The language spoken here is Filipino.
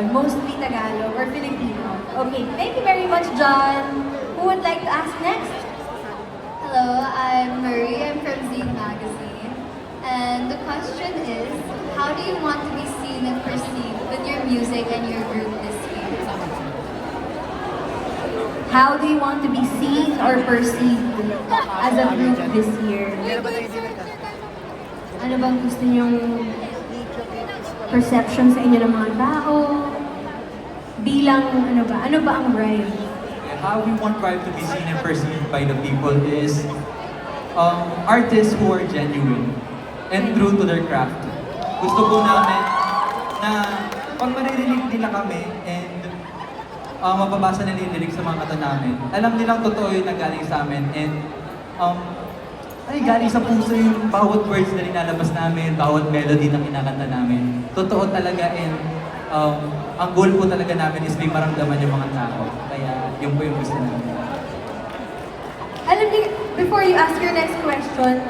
yun? Mostly Tagalog or Filipino? Okay, thank you very much, John. Who would like to ask next? Hello, I'm Marie. I'm from Zine Magazine. And the question is, how do you want to be seen and perceived with your music and your group this year? How do you want to be seen or perceived as a group this year? Ano bang gusto niyong perception sa inyo ng mga tao? Bilang ano ba? Ano ba ang Rive? How we want Rive to be seen and perceived by the people is artists who are genuine and true to their craft. Gusto po namin na pag maririnig nila kami and mababasa nila yung lyrics sa mga kanta namin, alam nilang totoo yung nanggaling sa amin and ay galing sa puso yung bawat words na linalabas namin, bawat melody na kinakanta namin. Totoo talaga and ang goal po talaga namin is may maramdaman yung mga tao. Kaya yun po yung gusto namin. Alam niyo, before you ask your next question,